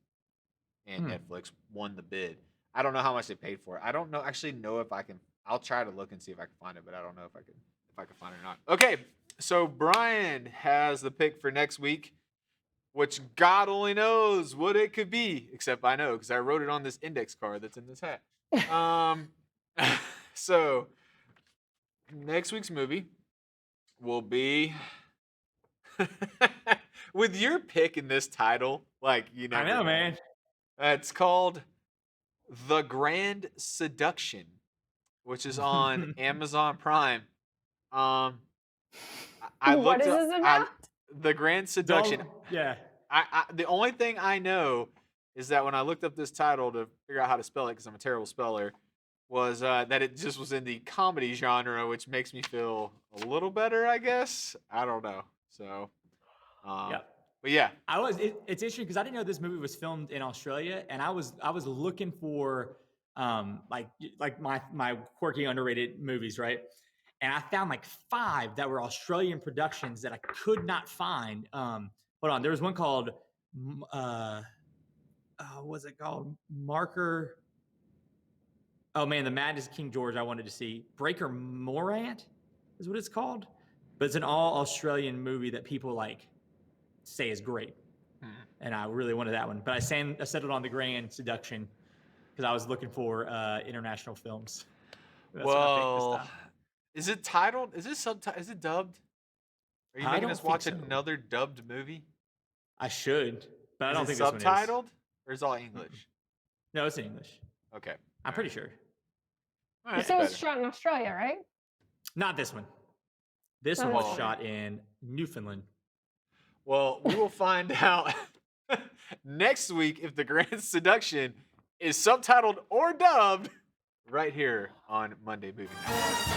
and Netflix won the bid. I don't know how much they paid for it. I don't actually know if I can. I'll try to look and see if I can find it, but I don't know if I can find it or not. Okay, so Brian has the pick for next week, which God only knows what it could be. Except I know because I wrote it on this index card that's in this hat. So next week's movie will be with your pick in this title. Like you never I know, man. It's called The Grand Seduction, which is on Amazon Prime. I What looked is up this about? The Grand Seduction. Yeah. The only thing I know is that when I looked up this title to figure out how to spell it, because I'm a terrible speller, was that it just was in the comedy genre, which makes me feel a little better, I guess. I don't know. So, Yeah. but yeah, It's interesting because I didn't know this movie was filmed in Australia, and I was looking for like my quirky underrated movies, right? And I found like 5 that were Australian productions that I could not find. Hold on, there was one called what was it called? Marker. Oh man, The Madness of King George. I wanted to see Breaker Morant is what it's called, but it's an all Australian movie that people like say is great. And I really wanted that one, but I settled on The Grand Seduction because I was looking for international films. That's what I picked this time. Is it titled? Is it subtitled? Is it dubbed? Are you I making don't us think watch so. another dubbed movie? I should, but I Is don't it think this one is. subtitled or is it all English? No, it's in English. Okay. I'm pretty sure. All You right, said it was better. shot in Australia, right? Not this one. This Not one was this one. shot in Newfoundland. Well, we will find out next week if The Grand Seduction is subtitled or dubbed right here on Monday Movie Night.